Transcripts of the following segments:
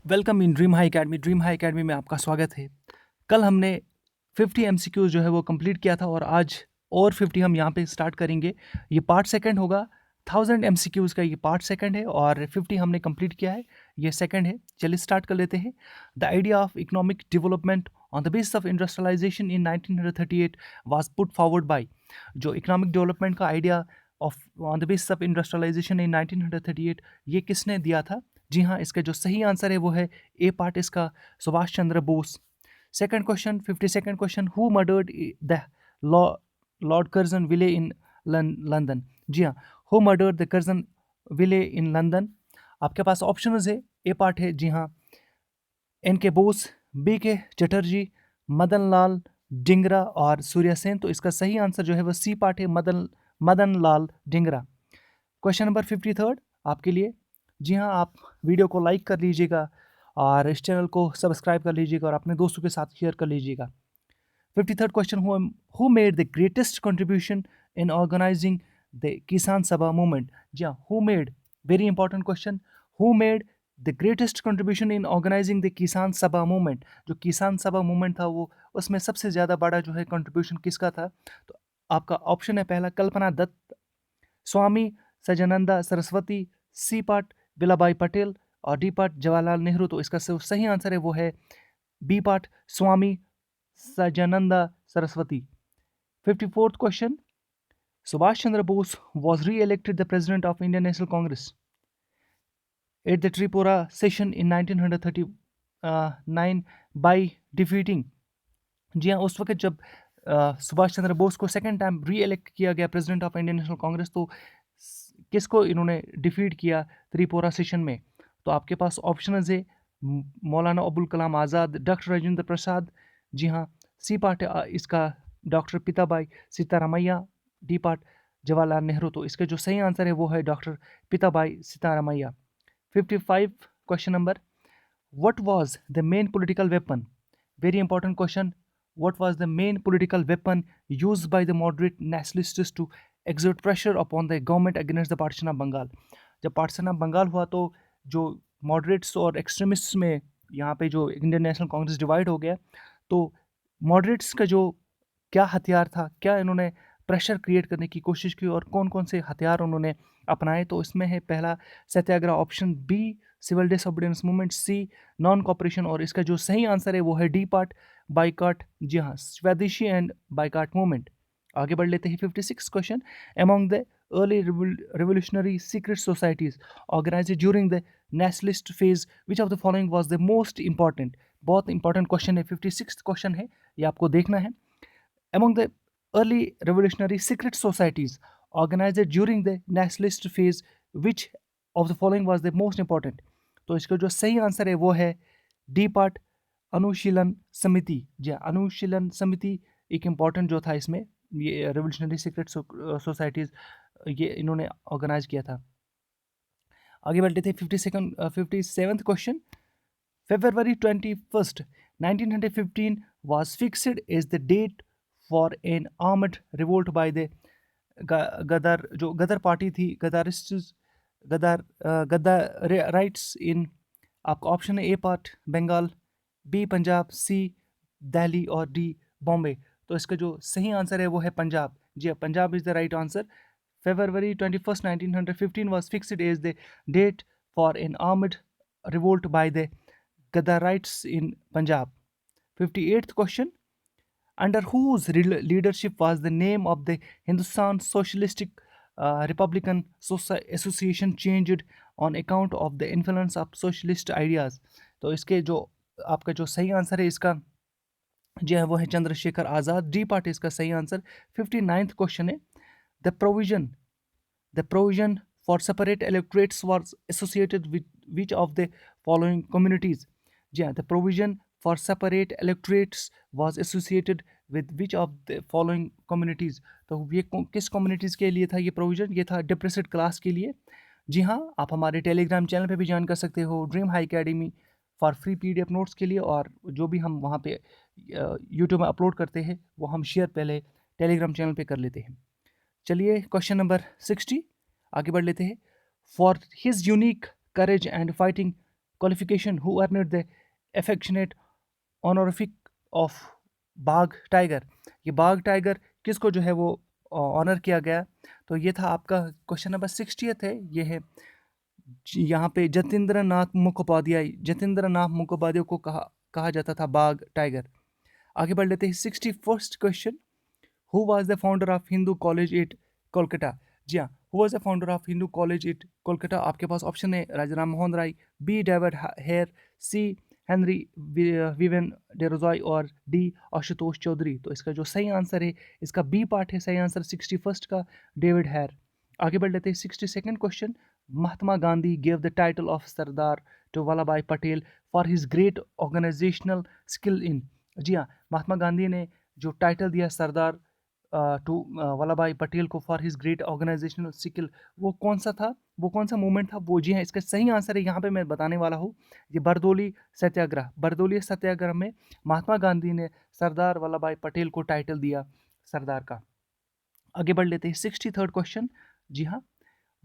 Welcome in dream high academy. Dream high academy में आपका स्वागत है। कल हमने 50 एमसीक्यूज जो है वो कंप्लीट किया था और आज और 50 हम यहाँ पे स्टार्ट करेंगे। ये पार्ट सेकंड होगा। 1000 एमसीक्यूज का ये पार्ट सेकंड है और 50 हमने कंप्लीट किया है, ये सेकंड है। चलिए स्टार्ट कर लेते हैं। The idea of economic development on the basis of industrialisation in 1938 was put forward by. जो इकोनॉमिक डेवलपमेंट का idea of on the basis of industrialisation in 1938 ये किसने दिया था? जी हाँ, इसका जो सही आंसर है वो है ए पार्ट इसका, Subhash Chandra Bose. Second question, 52nd question, who murdered the Lord Curzon Wyllie in London? जी हाँ, who murdered the Curzon Wyllie in London? आपके पास ऑप्शन है। ए पार्ट है जी हाँ एन के बोस, बी के चटर्जी, मदन लाल डिंगरा और सूर्य सेन। तो इसका सही आंसर जो है वो सी पार्ट है, मदन लाल डिंगरा। क्वेश्चन नंबर 53 आपके लिए। जी हाँ, आप वीडियो को लाइक कर लीजिएगा और इस चैनल को सब्सक्राइब कर लीजिएगा और अपने दोस्तों के साथ शेयर कर लीजिएगा। 53rd question, who made the greatest contribution in organising the Kisan Sabha movement? जी हाँ, who made, very important question, who made the greatest contribution in organising the Kisan Sabha movement? जो किसान सभा मूवमेंट था वो उसमें सबसे ज़्यादा बड़ा जो है कंट्रीब्यूशन किसका था? तो आपका ऑप्शन है पहला कल्पना दत्त, स्वामी सजानंदा सरस्वती, सी पार्ट विलाबाई पटेल और डी पार्ट जवाहरलाल नेहरू। तो इसका सही आंसर है वो है B part Swami Sahajananda Saraswati. 54th question, Subhash Chandra Bose was re-elected the president of Indian National Congress at the Tripura session in 1939 by defeating। जी हाँ, उस वक्त जब सुभाष चंद्र बोस को सेकेंड टाइम री इलेक्ट किया गया president of Indian national congress, तो किसको इन्होंने डिफीट किया त्रिपुरा सेशन में? तो आपके पास ऑप्शन है मौलाना अबुल कलाम आज़ाद, डॉक्टर राजेंद्र प्रसाद, जी हाँ, सी पार्ट इसका doctor Pattabhi Sitaramayya, D part Jawaharlal Nehru. तो इसका जो सही आंसर है वो है doctor Pattabhi Sitaramayya. 55 question number, what was the main political weapon? Very important question, what was the main political weapon used by the moderate nationalists to exert pressure upon the government against the partition of Bengal? जब partition of Bengal हुआ तो जो moderates और extremists में यहाँ पे जो Indian national Congress divide हो गया, तो मॉडरेट्स का जो क्या हथियार था, क्या इन्होंने प्रेशर क्रिएट करने की कोशिश की और कौन कौन से हथियार उन्होंने अपनाए? तो इसमें है पहला satyagraha, option B civil disobedience movement, C non cooperation और इसका जो सही आंसर है वो है डी पार्ट बाइकाट। जी हाँ, स्वदेशी एंड बाइकाट मूवमेंट। आगे बढ़ लेते हैं। 56 question, among the early revolutionary secret societies organized during the nationalist phase, which of the following was the most important? बहुत इंपॉर्टेंट क्वेश्चन है, 56 क्वेश्चन है, ये आपको देखना है। Among the early revolutionary secret societies organized during the nationalist phase, which of the following was the most important? तो इसका जो सही आंसर है वो है डी पार्ट अनुशीलन समिति। जी हाँ, अनुशीलन समिति एक इम्पॉर्टेंट जो था इसमें, ये रेवोल्यूशनरी सीक्रेट सोसाइटीज़ ये इन्होंने ऑर्गेनाइज किया था। आगे बढ़ते थे। 57th question, February 21st, 1915 was fixed as the date for an armed revolt by the गदर, जो गदर पार्टी थी, गदारिस्ट, गद्दार राइट्स इन। आपका ऑप्शन है a part Bengal, B Punjab, सी दिल्ली और डी बॉम्बे। तो इसका जो सही आंसर है वो है पंजाब। जी हाँ, Punjab is the right answer. February 21st, 1915 was fixed as the date for an armed revolt by the Gaddarites in Punjab. 58th question, under whose leadership was the name of the Hindustan Socialistic Republican Association changed on account of the influence of socialist ideas? तो इसके जो आपका जो सही answer है इसका जो है वो है चंद्रशेखर आज़ाद, डी पार्ट इसका सही आंसर। 59th क्वेश्चन है, the provision for separate electorates was associated with which of the following communities? जी हाँ, the provision for separate electorates was associated with which of the following communities? तो ये किस communities के लिए था ये प्रोविजन? ये था डिप्रेस्ड क्लास के लिए। जी हाँ, आप हमारे टेलीग्राम चैनल पे भी ज्वाइन कर सकते हो, dream high academy, for free PDF notes के लिए, और जो भी हम वहाँ पे यूट्यूब में अपलोड करते हैं वो हम शेयर पहले टेलीग्राम चैनल पे कर लेते हैं। चलिए क्वेश्चन नंबर 60 आगे बढ़ लेते हैं। For his unique courage and fighting qualification who earned the affectionate honorific of Bagh tiger, ये बाघ टाइगर किसको जो है वो ऑनर किया गया। तो ये था आपका क्वेश्चन नंबर 60th है, ये है यहाँ पे जतेंद्र नाथ मुखोपाध्याय, जतेंद्र नाथ मुखोपाध्याय को कहा जाता था बाघ टाइगर। आगे बढ़ लेते हैं 61st question, who was the founder of Hindu college at Kolkata. जी हाँ, who was the founder of Hindu college at Kolkata. आपके पास ऑप्शन है Raja Ram Mohan Roy, B David Hare, C Henry Vivian Derozio और डी आशुतोष चौधरी। तो इसका जो सही आंसर है, इसका बी पार्ट है सही आंसर 61st का, डेविड हेयर। आगे बढ़ लेते हैं 62nd question, Mahatma Gandhi gave the title of Sardar to Vallabh Bhai Patel for his great organisational skill in. जी हाँ, महात्मा गांधी ने जो टाइटल दिया सरदार टू वल्लभ भाई पटेल को for his great organisational skill, वो कौन सा था, वो कौन सा मूवमेंट था, वो जी हाँ इसका सही आंसर है यहाँ पे मैं बताने वाला हूँ, ये बरदोली सत्याग्रह। बरदोली सत्याग्रह में महात्मा गांधी ने सरदार वल्लभ भाई पटेल को टाइटल दिया सरदार का। आगे बढ़ लेते हैं 63rd क्वेश्चन। जी हाँ,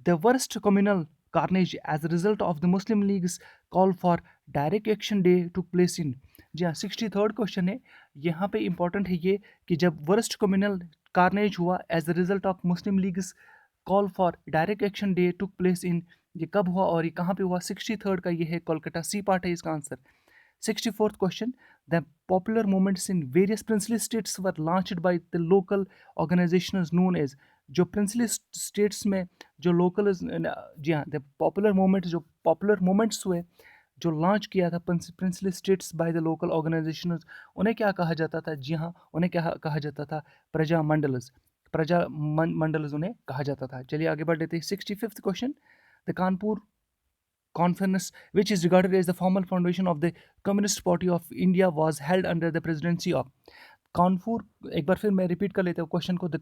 the worst communal carnage as a result of the Muslim League's call for direct action day took place in। जी हाँ, 63rd क्वेश्चन है, यहाँ पे इंपॉर्टेंट है ये कि जब वर्स्ट कम्युनल कार्नेज हुआ as a result of Muslim League's call for direct action day took place in, ये कब हुआ और ये कहाँ पे हुआ। 63rd का ये है कोलकाता, सी पार्ट है इसका answer. 64th question, the popular movements in various princely states were launched by the local organizations known as। जो प्रिंसली स्टेट्स में जो लोकल, जी हाँ, द पॉपुलर मूवमेंट्स, जो पॉपुलर मूवमेंट्स हुए जो लॉन्च किया था princely states by the local organisations, उन्हें क्या कहा जाता था। जी हाँ, उन्हें क्या कहा जाता था, प्रजा मंडल्स, प्रजा मंडल्स उन्हें कहा जाता था। चलिए आगे बढ़ लेते हैं 65th question, the Kanpur conference, which is regarded as the formal foundation of the Communist Party of India, was held under the presidency of। Kanpur, एक बार फिर मैं रिपीट कर लेता हूँ क्वेश्चन को, the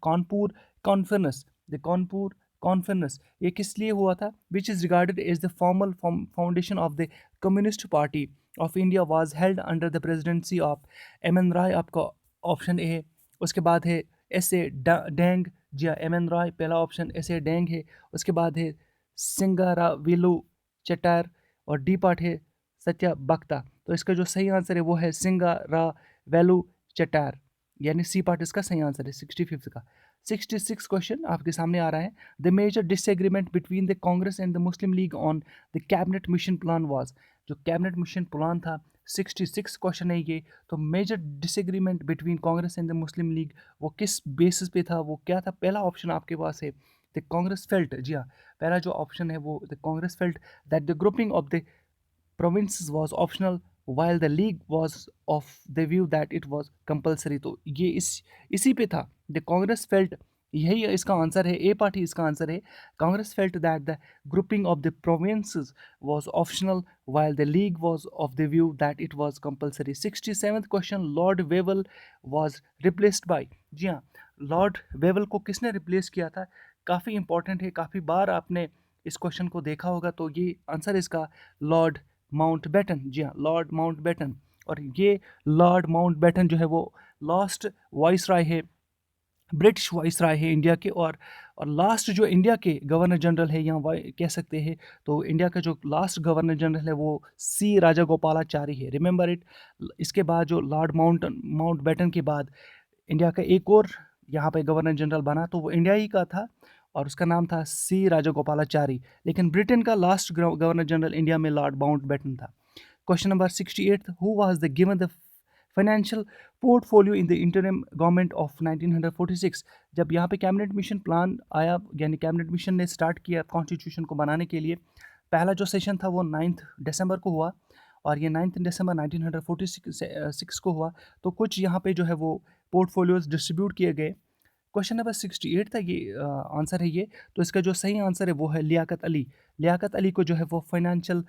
Kanpur conference, the Kanpur conference ये किस लिए हुआ था, which is regarded as the formal foundation of the communist party of India, was held under the presidency of M N Roy, आपका ऑप्शन ए है। उसके बाद है एस ए डेंग, जी हाँ, एम एन राय पहला ऑप्शन, एस ए डेंग है। उसके बाद है सिंगारावेलु चट्टार और डी पार्ट है सत्या बख्ता। तो इसका जो सही आंसर है वो है सिंगारावेलु चट्टार, यानी सी पार्ट इसका सही आंसर है 65th का। 66 क्वेश्चन आपके सामने आ रहा है, the major disagreement between the Congress and the Muslim League on the cabinet mission plan was. जो कैबिनेट मिशन प्लान था 66 क्वेश्चन है ये। तो major disagreement between Congress and the Muslim League वो किस बेसिस पे था, वो क्या था। पहला ऑप्शन आपके पास है द कांग्रेस फेल्ट, जी हाँ, पहला जो ऑप्शन है वो the Congress felt that the grouping of the provinces was optional while the league was of the view that it was compulsory। तो ये इसी पे था, द कांग्रेस फेल्ट, यही इसका आंसर है, ए पार्टी इसका आंसर है। Congress felt that the grouping of the provinces was optional while the league was of the view that it was compulsory। 67th question, Lord Wavell was replaced by। जी हाँ, Lord Wavell को किसने replace किया था, काफ़ी important है, काफ़ी बार आपने इस क्वेश्चन को देखा होगा। तो ये आंसर इसका लॉर्ड माउंटबेटन, जी हाँ, लॉर्ड माउंटबेटन। और ये लॉर्ड माउंटबेटन जो है वो लास्ट वॉइस राय है, ब्रिटिश वॉइस राय है इंडिया के। और लास्ट जो इंडिया के गवर्नर जनरल है, यहाँ कह सकते हैं तो इंडिया का जो लास्ट गवर्नर जनरल है वो सी राजागोपालाचारी है, रिमेंबर इट। इसके बाद जो लॉर्ड माउंटबेटन के बाद इंडिया का एक और यहाँ पे गवर्नर जनरल बना तो वो इंडिया ही का था और उसका नाम था सी राजागोपालाचारी। लेकिन ब्रिटेन का लास्ट गवर्नर जनरल इंडिया में लॉर्ड माउंटबेटन था। Question number 68, who was the given the financial portfolio in the interim government of 1946। जब यहाँ पे कैबिनेट मिशन प्लान आया, यानी कैबिनेट मिशन ने स्टार्ट किया कॉन्स्टिट्यूशन को बनाने के लिए, पहला जो सेशन था वो 9 दिसंबर को हुआ और ये 9 दिसंबर 1946 को हुआ। तो कुछ यहाँ पे जो है वो पोर्टफोलियोज डिस्ट्रीब्यूट किए गए। क्वेश्चन नंबर 68 था ये, आंसर है ये। तो इसका जो सही आंसर है वो है लियाकत अली। लियाकत अली को जो है वो फाइनेंशियल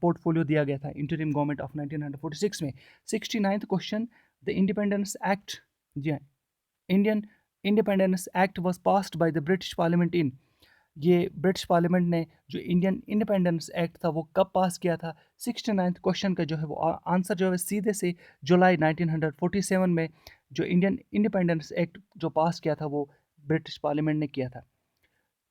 पोर्टफोलियो दिया गया था इंटरिम गवर्नमेंट ऑफ 1946 में। 69th question, the independence act, जी हाँ, Indian independence act was passed by the British parliament in. ये ब्रिटिश पार्लियामेंट ने जो इंडियन इंडिपेंडेंस एक्ट था वो कब पास किया था। 69th क्वेश्चन का जो है वो आंसर जो है सीधे से जुलाई 1947 में जो इंडियन इंडिपेंडेंस एक्ट जो पास किया था वो ब्रिटिश पार्लियामेंट ने किया था।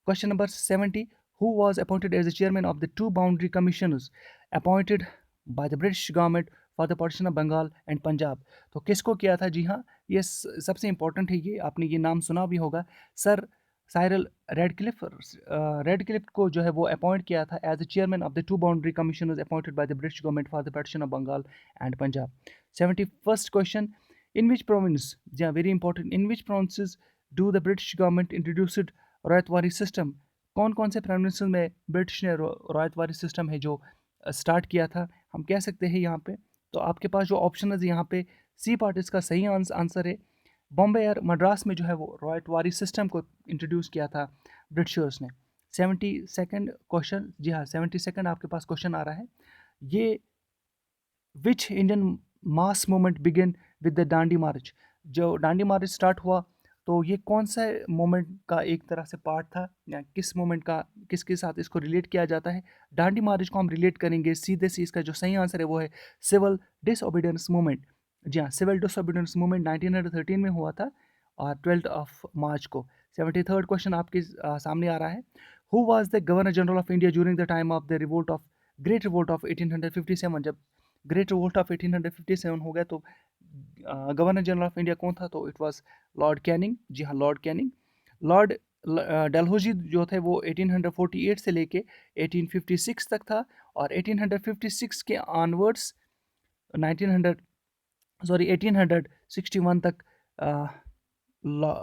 Question number 70, who was appointed as the chairman of the two boundary commissioners appointed by the British government for the partition of Bengal and Punjab। तो किसको किया था? जी हाँ, ये सबसे इम्पोर्टेंट है, ये आपने ये नाम सुना भी होगा, सर साइरल रेडक्लिफ। रेडक्लिफ को जो है वो अपॉइंट किया था as the chairman of the two boundary commissioners appointed by the British government for the partition of Bengal and Punjab. 71st question, in which province, जी हाँ very important, in which provinces do the British government introduced ryotwari system? कौन कौन से province में British ने रॉयतवारी system है जो start किया था? हम कह सकते हैं यहाँ पे, तो आपके पास जो ऑप्शन है यहाँ पे सी पार्ट इसका सही आंसर है। बॉम्बे और मद्रास में जो है वो रॉयतवारी सिस्टम को इंट्रोड्यूस किया था ब्रिटिशर्स ने। 72nd क्वेश्चन, जी हाँ 72nd आपके पास क्वेश्चन आ रहा है, ये which Indian mass movement begin with the Dandi march? जो डांडी मार्च स्टार्ट हुआ तो ये कौन सा मोमेंट का एक तरह से पार्ट था, या किस मोमेंट का, किसके साथ इसको रिलेट किया जाता है? डांडी मार्च को हम रिलेट करेंगे सीधे से, इसका जो सही आंसर है वो है सिविल डिसओबीडियंस मूवमेंट। जी हाँ, सिविल डिसओबीडियंस मूवमेंट 1913 में हुआ था और 12 मार्च को। 73rd क्वेश्चन आपके सामने आ रहा है, who was the governor general of India during the time of the revolt of great revolt of 1857? जब ग्रेट रिवोल्ट ऑफ 1857 हो गया तो गवर्नर जनरल ऑफ इंडिया कौन था? तो इट वाज लॉर्ड कैनिंग। जी हाँ, लॉर्ड कैनिंग। लॉर्ड डलहौजी जो थे वो 1848 से लेके 1856 तक था, और 1856 के ऑनवर्ड्स 1861 तक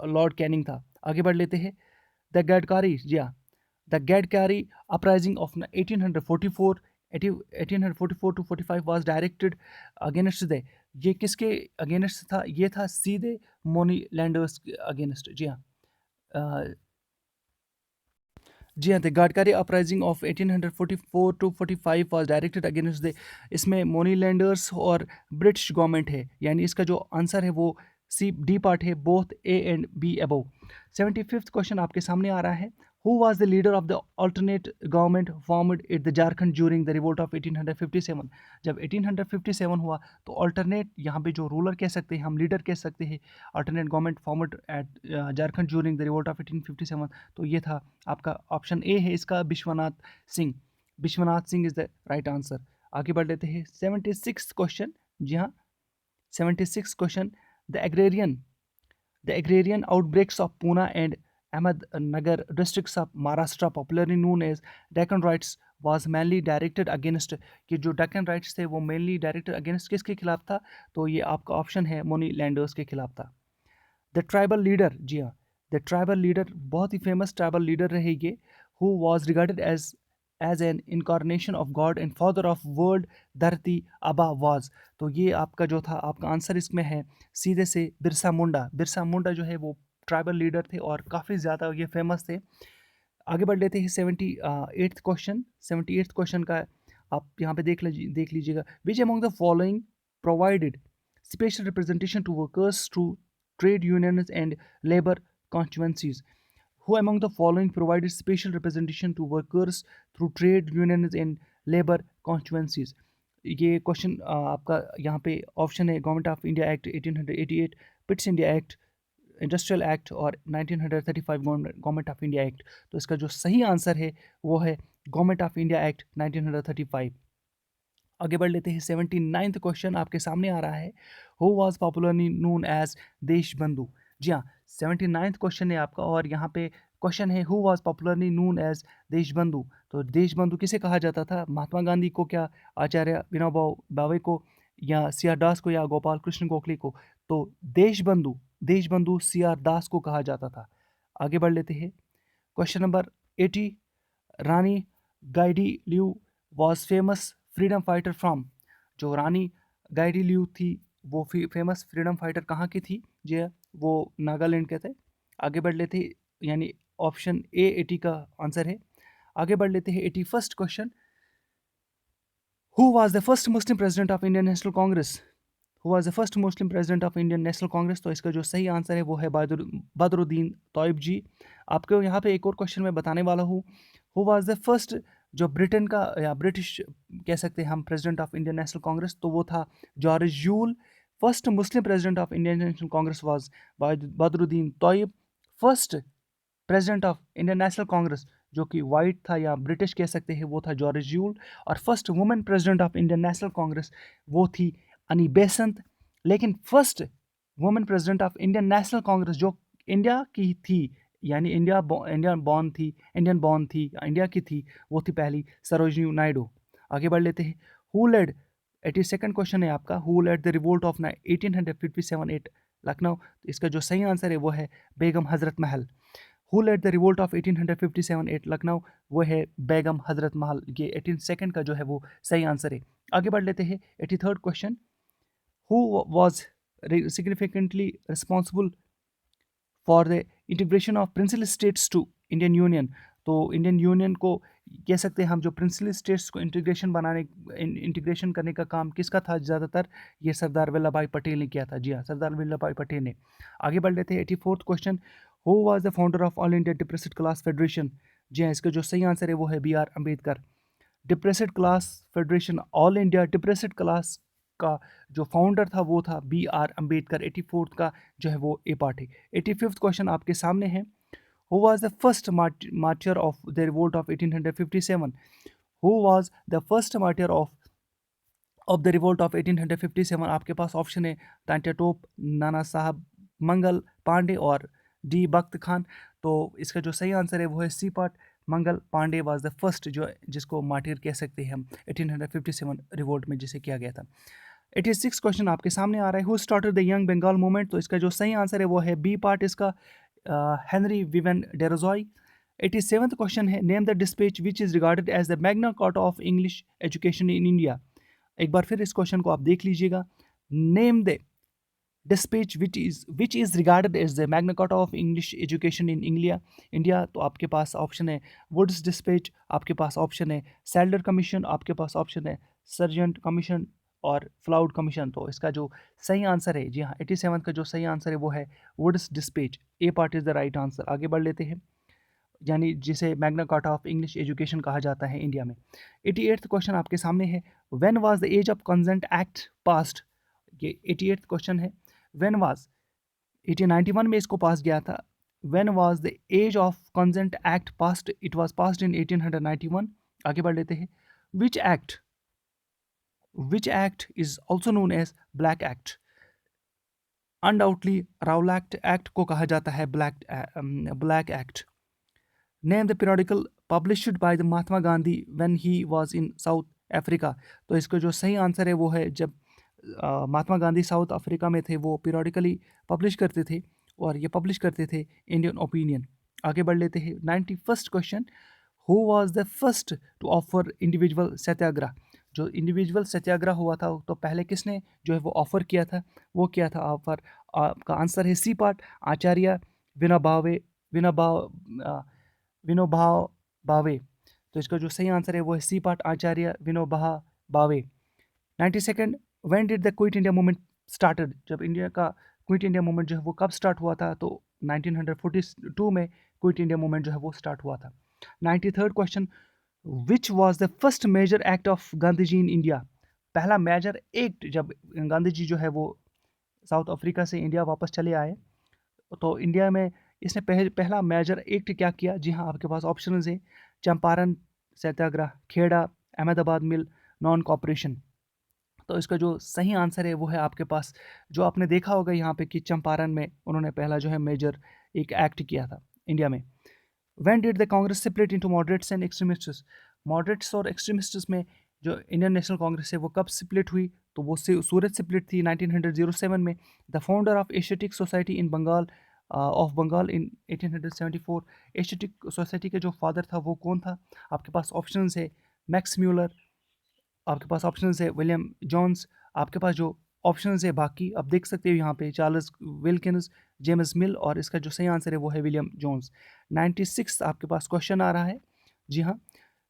लॉर्ड कैनिंग था। आगे बढ़ लेते हैं, द गडकारी, जी हाँ, the Gadkari uprising of 1844 to 45 was directed against the, ये किसके अगेंस्ट था? ये था सीधे मोनी लैंडर्स के अगेंस्ट। जी हाँ, जी हाँ, the Gadkari uprising of 1844 to 45 was directed against the, इसमें मोनी लैंडर्स और ब्रिटिश गवर्नमेंट है, यानी इसका जो आंसर है वो सी डी पार्ट है, both A and B above. 75th question आपके सामने आ रहा है, who was the leader of the alternate government formed at the Jharkhand during the revolt of 1857? जब 1857 हुआ तो अल्टरनेट, यहाँ पे जो रूलर कह सकते हैं हम, लीडर कह सकते हैं, alternate government formed at Jharkhand during the revolt of 1857, तो ये था आपका ऑप्शन ए है इसका, Vishwanath Singh. Vishwanath Singh is the right answer. आगे बढ़ लेते हैं 76th क्वेश्चन। जी हाँ, 76th क्वेश्चन, द agrarian outbreaks of Pune and Ahmednagar districts of Maharashtra, popularly known as Deccan Riots, was mainly directed against, कि जो डेक्कन राइट्स थे वो मेनली डायरेक्टेड अगेंस्ट किसके खिलाफ था? तो ये आपका ऑप्शन है मोनी लैंडर्स के खिलाफ था। द ट्राइबल लीडर, जी हाँ, द ट्राइबल लीडर बहुत ही फेमस ट्राइबल लीडर रहे ये, who was regarded as an incarnation of God and father of world, Dharti Aba was. तो ये आपका जो था, आपका आंसर इसमें है सीधे से बिरसा मुंडा। बिरसा मुंडा जो है वो ट्राइबल लीडर थे और काफ़ी ज़्यादा ये फेमस थे। आगे बढ़ लेते हैं 78th क्वेश्चन। 78th क्वेश्चन का आप यहाँ पे देख लीजिएगा, which among the following provided special representation to workers through trade unions and labour constituencies? Who among the following provided special representation to workers through trade unions and labor constituencies? ये question आपका यहाँ पे option है government of India act 1888, Pitt's India act, industrial act और 1935 government of India act. तो इसका जो सही आंसर है वो है गवर्नमेंट ऑफ इंडिया एक्ट 1935। आगे बढ़ लेते हैं 79th क्वेश्चन आपके सामने आ रहा है, who was popularly known as Desh Bandhu? जी हाँ, 79th क्वेश्चन है आपका, और यहाँ पे क्वेश्चन है who was popularly known as Desh Bandhu? तो देश बंधु किसे कहा जाता था? महात्मा गांधी को, क्या आचार्य विनोबा भावे को, या सी आर दास को, या गोपाल कृष्ण गोखले को? तो देश बंधु सी आर दास को कहा जाता था। आगे बढ़ लेते हैं question number 80, Rani Gaidinliu was famous freedom fighter from? जो रानी गाइडिलियू थी वो फेमस फ्रीडम फाइटर कहाँ की थी? जी वो नागालैंड के थे। आगे बढ़ लेते हैं, यानी ऑप्शन ए 80 का आंसर है। आगे बढ़ लेते हैं 81st question, who was the first Muslim president of Indian national Congress? Who was the first Muslim president of Indian national congress? तो इसका जो सही आंसर है वो है बदरुद्दीन तौयब जी। आपको यहाँ पे एक और क्वेश्चन मैं बताने वाला हूँ, हु वाज द फर्स्ट, जो ब्रिटेन का या ब्रिटिश कह सकते हैं हम, president of Indian national congress? तो वो था George Yule. First Muslim president of Indian national congress was Badruddin Tyabji. First president of Indian national congress जो कि वाइट था या ब्रिटिश कह सकते हैं, वो था जॉर्ज यूल। और first women president of Indian national Congress वो थी अनी बेसेंट। लेकिन first women president of Indian national congress जो इंडिया की थी, यानी इंडियन बॉर्न थी, इंडिया की थी, वो थी पहली सरोजिनी नायडू। आगे बढ़ लेते हैं। हु लेड 82nd क्वेश्चन है आपका, who led the revolt of 1857 at Lucknow. तो इसका जो सही आंसर है वो है Begum Hazrat Mahal. Who led the revolt of 1857 at Lucknow, वो है बेगम हजरत महल। ये 82nd का जो है वो सही आंसर है। आगे बढ़ लेते हैं 83rd question. Who was significantly responsible for the integration of principal states to Indian union. तो इंडियन यूनियन को कह सकते हैं हम, जो प्रिंसिपल स्टेट्स को इंटीग्रेशन करने का काम किसका था ज़्यादातर, ये सरदार वल्लभ भाई पटेल ने किया था। जी हाँ, सरदार वल्लभ भाई पटेल ने। आगे बढ़ लेते हैं 84th question. Who was the founder of all India depressed class federation. जी हाँ, इसका जो सही आंसर है वो है B R Ambedkar. Depressed class federation, all India depressed class का जो फाउंडर था वो था बी आर अम्बेडकर। 84th का जो है वो ए पार्ट है। 85th क्वेश्चन आपके सामने है। Who was the first martyr of the revolt of 1857। Who was the first martyr of the revolt of 1857। आपके पास ऑप्शन है तांत्या टोप, नाना साहब मंगल पांडे और डी बख्त खान। तो इसका जो सही आंसर है वो है C part, Mangal Pandey was the first, जो जिसको मार्टियर कह सकते हैं हम 1857 रिवोल्ट में जिसे किया गया था। 86 क्वेश्चन आपके सामने आ रहा है। Who started the young Bengal movement. तो इसका जो सही आंसर है वो है बी पार्ट, इसका Henry Vivian Derozio. 87th question है। Name the dispatch which is regarded as the Magna Carta of English education in India. एक बार फिर इस क्वेश्चन को आप देख लीजिएगा। Name the dispatch which is regarded as the Magna Carta of English education in India. तो आपके पास ऑप्शन है वुड्स डिस्पैच, आपके पास ऑप्शन है सैल्डर कमीशन, आपके पास ऑप्शन है सर्जेंट कमीशन और फ्लाउड कमीशन। तो इसका जो सही आंसर है, जी हाँ, 87 का जो सही आंसर है वो है Wood's dispatch. A part is the right answer. आगे बढ़ लेते हैं, यानी जिसे Magna Carta of English education कहा जाता है इंडिया में। 88th क्वेश्चन आपके सामने है। When was the age of consent act passed. ये 88th क्वेश्चन है। व्हेन वाज 1891 में इसको पास किया था। When was the age of consent act passed. It was passed in 1891। आगे बढ़ लेते हैं। Which act is also known as black act. Undoubtedly Rowlatt act को कहा जाता है black act. Name the periodical published by the Mahatma Gandhi when he was in South Africa. तो इसका जो सही आंसर है वो है जब महात्मा गांधी साउथ अफ्रीका में थे, वो पीरियडिकली पब्लिश करते थे और ये पब्लिश करते थे इंडियन ओपिनियन। आगे बढ़ लेते हैं 91st question. Who was the first to offer individual satyagraha. जो इंडिविजुअल सत्याग्रह हुआ था तो पहले किसने जो है वो ऑफर किया था, वो किया था ऑफर। आपका आंसर है सी पार्ट, आचार्य विनोबा भावे। तो इसका जो सही आंसर है वो है C part, Acharya Vinoba Bhave. 92nd, when did the quit India movement started. जब इंडिया का क्विट इंडिया मूवमेंट जो है वो कब स्टार्ट हुआ था, तो 1942 में क्विट इंडिया मूवमेंट जो है वो स्टार्ट हुआ था। 93rd question. Which was the first major act of Gandhi ji in India. पहला मेजर एक्ट जब गांधी जी जो है वो साउथ अफ्रीका से इंडिया वापस चले आए, तो इंडिया में इसने पहला मेजर एक्ट क्या किया। जी हाँ, आपके पास ऑप्शन है चंपारण सत्याग्रह, खेड़ा, अहमदाबाद मिल, नॉन कॉपरेशन। तो इसका जो सही आंसर है वो है आपके पास, जो आपने देखा होगा यहाँ पे कि चंपारण में उन्होंने पहला जो है मेजर एक एक्ट किया था इंडिया में। When did the Congress split into moderates and extremists. Moderates और एक्सट्रीमिस्ट्स में जो इंडियन नेशनल कांग्रेस है वो कब स्प्लिट हुई, तो वो सूरत स्प्लिट थी 1907 में। The founder of Asiatic Society in Bengal of Bengal in 1874। Asiatic Society के जो फादर था वो कौन था। आपके पास ऑप्शन है मैक्स म्यूलर, आपके पास ऑप्शन है विलियम जॉन्स, आपके पास जो ऑप्शन है बाकी आप देख सकते हो यहाँ पे चार्ल्स विल्किंस, जेम्स मिल, और इसका जो सही आंसर है वो है विलियम जॉन्स। 96 आपके पास क्वेश्चन आ रहा है। जी हाँ,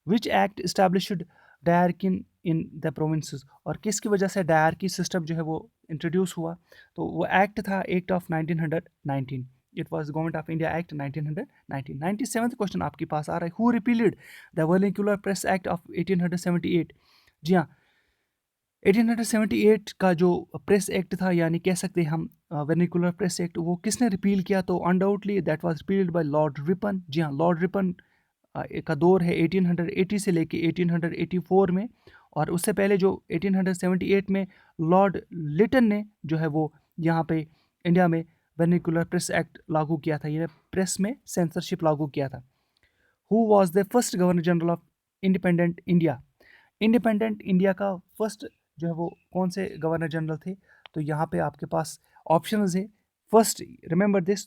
which act established dyarchy in the provinces. और किसकी वजह से डायरकी सिस्टम जो है वो इंट्रोड्यूस हुआ, तो वो एक्ट था act of 1919। It was government of India act 1919। 97th question आपके पास आ रहा है। Who repealed the vernacular press act of 1878। जी हाँ, 1878 का जो प्रेस एक्ट था, यानी कह सकते हैं हम वर्नाक्युलर प्रेस एक्ट, वो किसने रिपील किया, तो undoubtedly that was repealed by Lord Ripon. जी हाँ, लॉर्ड रिपन का दौर है 1880 से लेके 1884 में, और उससे पहले जो 1878 में लॉर्ड लिटन ने जो है वो यहाँ पे इंडिया में वर्निकुलर प्रेस एक्ट लागू किया था, ये प्रेस में सेंसरशिप लागू किया था। Who was the first governor general of independent India? Independent India का फर्स्ट जो है वो कौन से गवर्नर जनरल थे? तो यहाँ पे आपके पास ऑप्शंस है। First, remember this,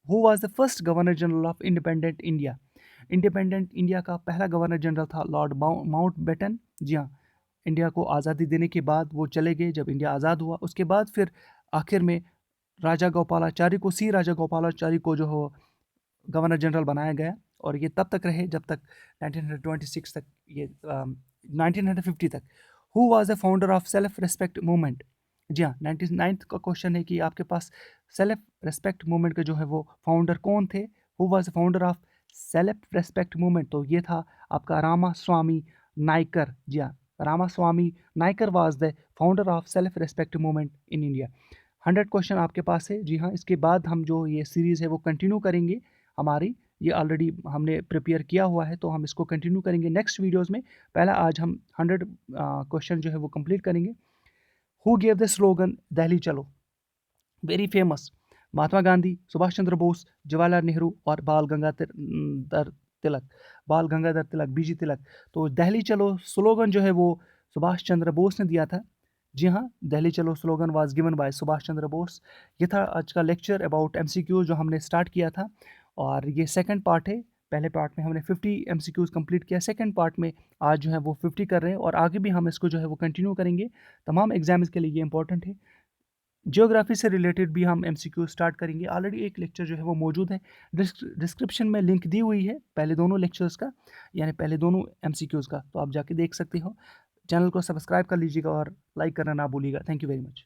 who was the first governor general of independent India? Independent India का पहला गवर्नर जनरल था लॉर्ड माउंटबेटन। जी हाँ, इंडिया को आज़ादी देने के बाद वो चले गए जब इंडिया आज़ाद हुआ। उसके बाद फिर आखिर में राजा गोपालाचारी को, सी राजा गोपालाचारी को जो हो गवर्नर जनरल बनाया गया, और ये तब तक रहे जब तक 1926 तक, ये 1950 तक। Who was the founder of self respect movement? जी हाँ, 99th का क्वेश्चन है कि आपके पास सेल्फ रिस्पेक्ट मूवमेंट के जो है वो फाउंडर कौन थे? Who was the founder of self respect movement? तो ये था आपका रामा स्वामी नायकर। जी हाँ, Rama Swami Naicker was the founder of self respect movement in India. 100 question आपके पास है। जी हाँ, इसके बाद हम जो ये सीरीज़ है वो कंटिन्यू करेंगे हमारी। ये ऑलरेडी हमने प्रिपेयर किया हुआ है, तो हम इसको कंटिन्यू करेंगे नेक्स्ट वीडियोस में। पहला आज हम 100 क्वेश्चन जो है वो कंप्लीट करेंगे। Who gave the slogan Delhi चलो? वेरी फेमस, महात्मा गांधी, सुभाष चंद्र बोस, जवाहरलाल नेहरू और बाल गंगाधर तिलक, बीजी तिलक। तो दिल्ली चलो स्लोगन जो है वो सुभाष चंद्र बोस ने दिया था। जी हाँ, Delhi Chalo slogan was given by Subhash Chandra Bose. ये था आज का लेक्चर अबाउट एमसीक्यू जो हमने स्टार्ट किया था, और ये सेकंड पार्ट है। पहले पार्ट में हमने 50 एमसीक्यूज कंप्लीट किया, सेकंड पार्ट में आज जो है वो 50 कर रहे हैं, और आगे भी हम इसको जो है वो कंटिन्यू करेंगे। तमाम एग्जाम्स के लिए ये इंपॉर्टेंट है। जियोग्राफी से रिलेटेड भी हम एमसीक्यू स्टार्ट करेंगे। ऑलरेडी एक लेक्चर जो है वो मौजूद है, डिस्क्रिप्शन में लिंक दी हुई है पहले दोनों लेक्चर्स का, यानी पहले दोनों एमसीक्यूज़ का, तो आप जाके देख सकते हो। चैनल को सब्सक्राइब कर लीजिएगा और लाइक करना ना भूलिएगा। Thank you very much.